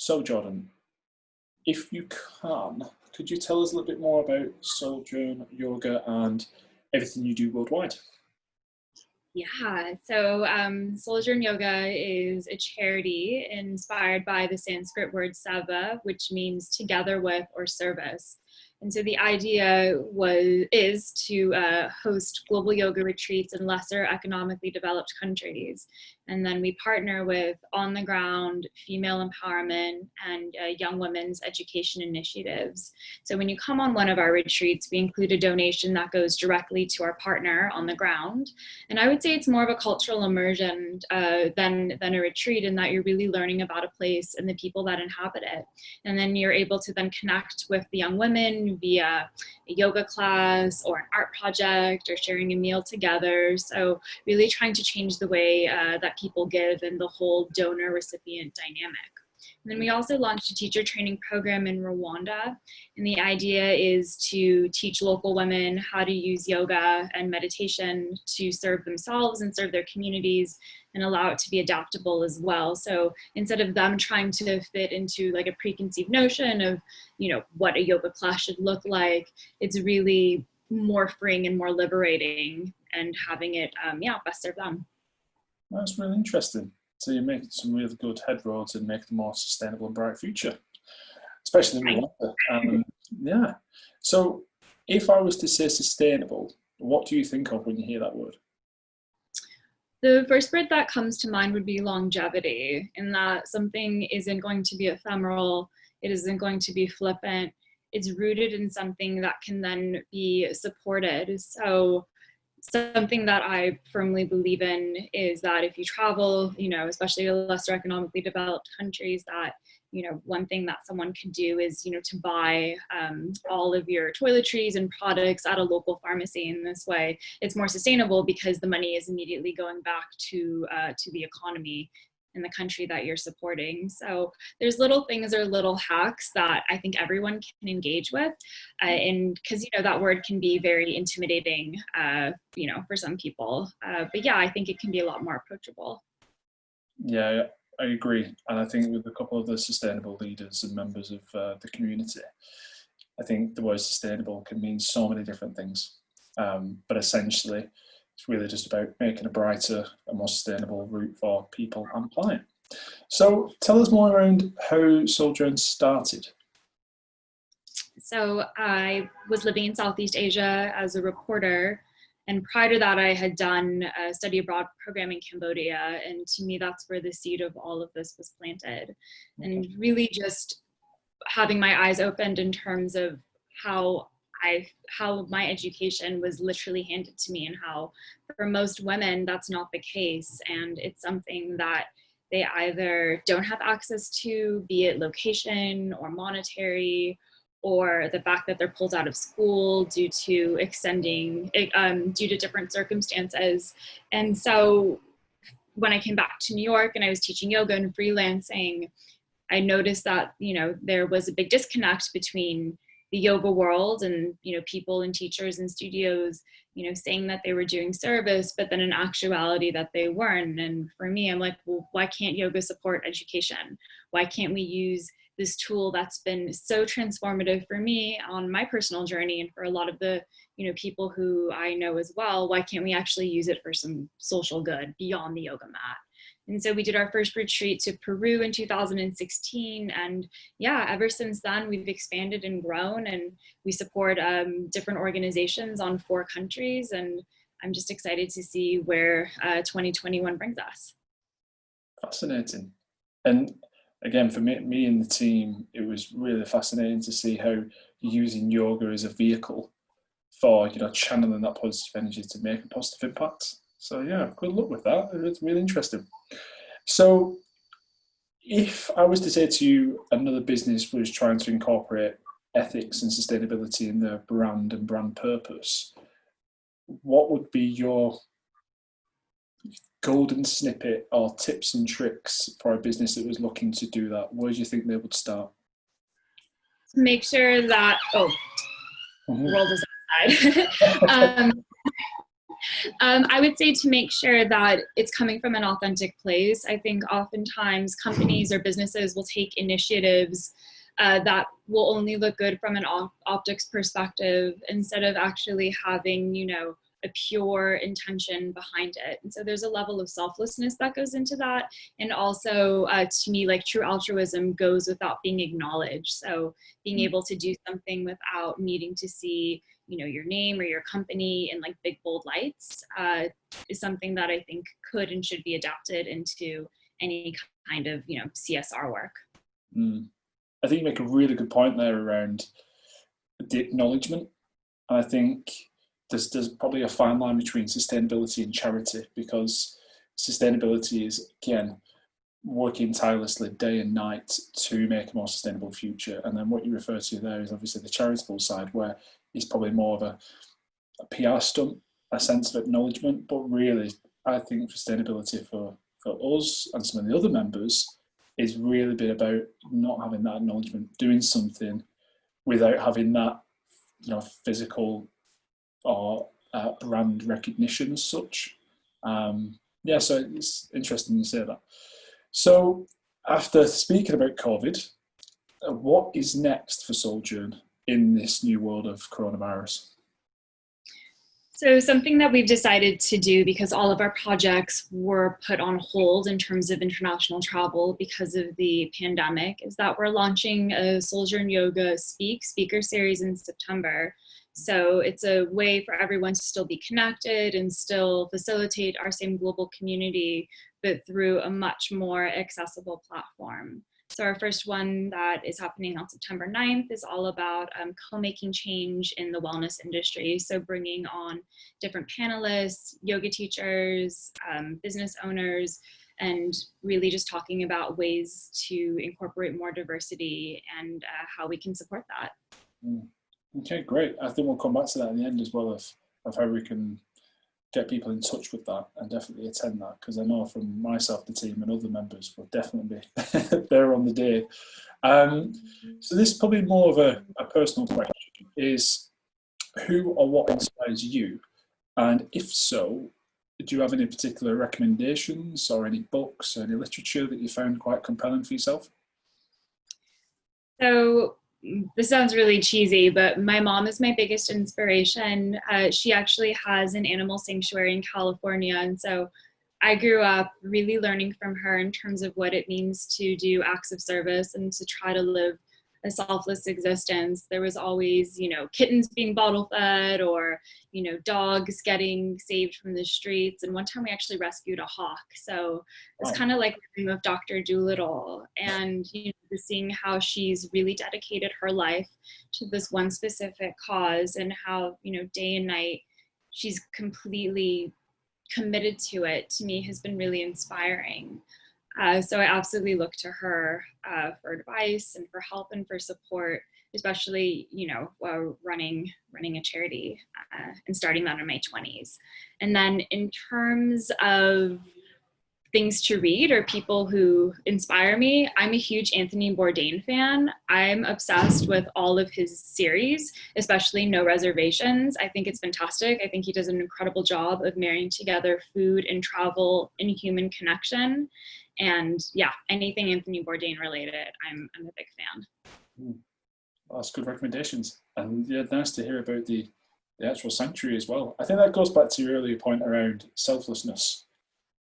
So Jordan, if you can, could you tell us a little bit more about Souljourn Yoga and everything you do worldwide? Yeah, so Souljourn Yoga is a charity inspired by the Sanskrit word seva, which means together with or service. And so the idea is to host global yoga retreats in lesser economically developed countries. And then we partner with on-the-ground female empowerment and young women's education initiatives. So when you come on one of our retreats, we include a donation that goes directly to our partner on the ground. And I would say it's more of a cultural immersion than a retreat, in that you're really learning about a place and the people that inhabit it. And then you're able to then connect with the young women via a yoga class or an art project or sharing a meal together. So really trying to change the way that people give and the whole donor-recipient dynamic. And then we also launched a teacher training program in Rwanda. And the idea is to teach local women how to use yoga and meditation to serve themselves and serve their communities, and allow it to be adaptable as well. So instead of them trying to fit into like a preconceived notion of, what a yoga class should look like, it's really more freeing and more liberating, and having it, best serve them. That's really interesting. So you're making some really good headroads and making a more sustainable and bright future, especially in Rwanda. Yeah. So if I was to say sustainable, what do you think of when you hear that word? The first word that comes to mind would be longevity, in that something isn't going to be ephemeral, it isn't going to be flippant, it's rooted in something that can then be supported. So something that I firmly believe in is that if you travel, especially to lesser economically developed countries, that, one thing that someone could do is, to buy all of your toiletries and products at a local pharmacy. In this way, it's more sustainable because the money is immediately going back to the economy in the country that you're supporting. So there's little things or little hacks that I think everyone can engage with. And because, that word can be very intimidating, for some people. But yeah, I think it can be a lot more approachable. Yeah, I agree. And I think with a couple of the sustainable leaders and members of the community, I think the word sustainable can mean so many different things. But essentially, it's really just about making a brighter and more sustainable route for people and planet. So tell us more around how Souljourn started. So I was living in Southeast Asia as a reporter. And prior to that, I had done a study abroad program in Cambodia. And to me, that's where the seed of all of this was planted. And really just having my eyes opened in terms of how my education was literally handed to me, and how for most women that's not the case, and it's something that they either don't have access to, be it location or monetary, or the fact that they're pulled out of school due to due to different circumstances. And so when I came back to New York and I was teaching yoga and freelancing, I noticed that, there was a big disconnect between the yoga world and, people and teachers and studios, saying that they were doing service, but then in actuality that they weren't. And for me, I'm like, well, why can't yoga support education? Why can't we use this tool that's been so transformative for me on my personal journey, and for a lot of the, people who I know as well? Why can't we actually use it for some social good beyond the yoga mat? And so we did our first retreat to Peru in 2016. And yeah, ever since then, we've expanded and grown, and we support different organizations on 4 countries. And I'm just excited to see where 2021 brings us. Fascinating. And again, for me and the team, it was really fascinating to see how you're using yoga as a vehicle for, channeling that positive energy to make a positive impact. So yeah, good luck with that. It's really interesting. So if I was to say to you, another business was trying to incorporate ethics and sustainability in their brand and brand purpose, what would be your golden snippet or tips and tricks for a business that was looking to do that? Where do you think they would start? Make sure that, world is outside. I would say to make sure that it's coming from an authentic place. I think oftentimes companies or businesses will take initiatives that will only look good from an optics perspective instead of actually having, you know, a pure intention behind it. And so there's a level of selflessness that goes into that. And also to me, like true altruism goes without being acknowledged. So being able to do something without needing to see, you know, your name or your company in like big bold lights is something that I think could and should be adapted into any kind of, you know, CSR work. I think you make a really good point there around the acknowledgement. I think there's probably a fine line between sustainability and charity, because sustainability is, again, working tirelessly day and night to make a more sustainable future. And then what you refer to there is obviously the charitable side, where it's probably more of a PR stunt, a sense of acknowledgement. But really, I think sustainability for us and some of the other members is really been about not having that acknowledgement, doing something without having that, you know, physical or brand recognition as such. Yeah, so it's interesting you say that. So after speaking about COVID, what is next for Souljourn in this new world of coronavirus? So something that we've decided to do, because all of our projects were put on hold in terms of international travel because of the pandemic, is that we're launching a Souljourn Yoga speaker series in September. So it's a way for everyone to still be connected and still facilitate our same global community, but through a much more accessible platform. So our first one that is happening on September 9th is all about co-making change in the wellness industry. So bringing on different panelists, yoga teachers, business owners, and really just talking about ways to incorporate more diversity and how we can support that. Okay, great. I think we'll come back to that at the end as well, of how we can get people in touch with that and definitely attend that, because I know from myself, the team and other members will definitely be there on the day. So this is probably more of a personal question, is who or what inspires you? And if so, do you have any particular recommendations or any books or any literature that you found quite compelling for yourself? So this sounds really cheesy, but my mom is my biggest inspiration. She actually has an animal sanctuary in California. And so I grew up really learning from her in terms of what it means to do acts of service and to try to live a selfless existence. There was always, you know, kittens being bottle fed, or, you know, dogs getting saved from the streets. And one time we actually rescued a hawk. So it's kind of like the dream of Dr. Dolittle. And, you know, seeing how she's really dedicated her life to this one specific cause, and how, you know, day and night she's completely committed to it, to me has been really inspiring. So I absolutely look to her for advice and for help and for support, especially, you know, while running a charity and starting that in my 20s. And then in terms of things to read or people who inspire me, I'm a huge Anthony Bourdain fan. I'm obsessed with all of his series, especially No Reservations. I think it's fantastic. I think he does an incredible job of marrying together food and travel and human connection. And yeah, anything Anthony Bourdain related, I'm a big fan. Well, that's good recommendations. And yeah, nice to hear about the actual sanctuary as well. I think that goes back to your earlier point around selflessness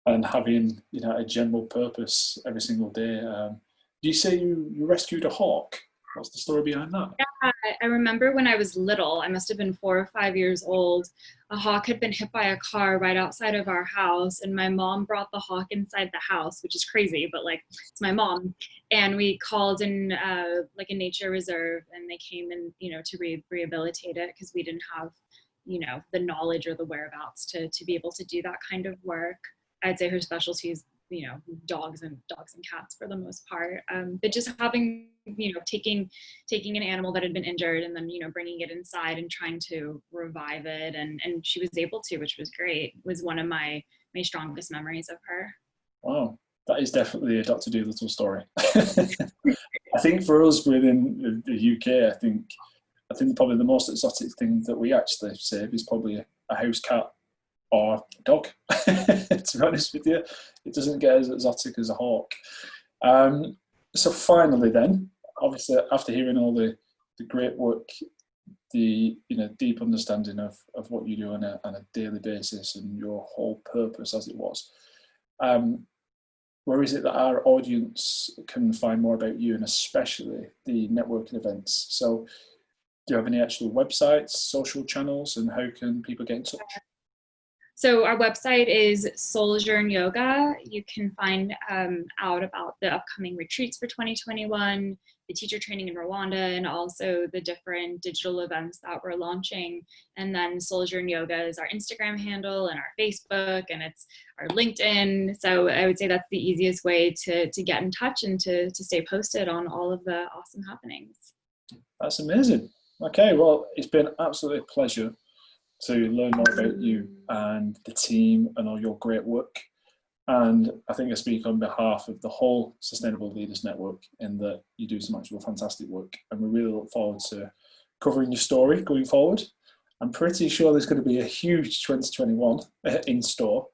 and having, you know, a general purpose every single day. Do you say you rescued a hawk? What's the story behind that? Yeah, I remember when I was little, I must have been 4 or 5 years old, a hawk had been hit by a car right outside of our house, and my mom brought the hawk inside the house, which is crazy, but like, it's my mom. And we called in like a nature reserve, and they came in, you know, to rehabilitate it, because we didn't have, you know, the knowledge or the whereabouts to be able to do that kind of work. I'd say her specialty is, you know, dogs and cats for the most part. But just having, you know, taking an animal that had been injured and then, you know, bringing it inside and trying to revive it. And she was able to, which was great, was one of my strongest memories of her. Wow, that is definitely a Dr. Dolittle story. I think for us within the UK, I think probably the most exotic thing that we actually save is probably a house cat. or a dog. To be honest with you, it doesn't get as exotic as a hawk. So finally, then, obviously, after hearing all the great work, the deep understanding of what you do on a daily basis and your whole purpose as it was, where is it that our audience can find more about you, and especially the networking events? So do you have any actual websites, social channels, and how can people get in touch? So our website is Souljourn Yoga. You can find out about the upcoming retreats for 2021, the teacher training in Rwanda, and also the different digital events that we're launching. And then Souljourn Yoga is our Instagram handle and our Facebook, and it's our LinkedIn. So I would say that's the easiest way to get in touch and to stay posted on all of the awesome happenings. That's amazing. Okay, well, it's been absolutely a pleasure to learn more about you and the team and all your great work. And I think I speak on behalf of the whole Sustainable Leaders Network in that you do some actual fantastic work. And we really look forward to covering your story going forward. I'm pretty sure there's going to be a huge 2021 in store.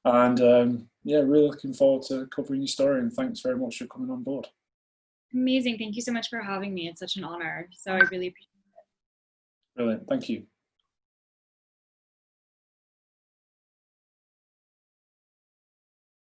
And yeah, really looking forward to covering your story. And thanks very much for coming on board. Amazing. Thank you so much for having me. It's such an honor. So I really appreciate it. Brilliant. Thank you.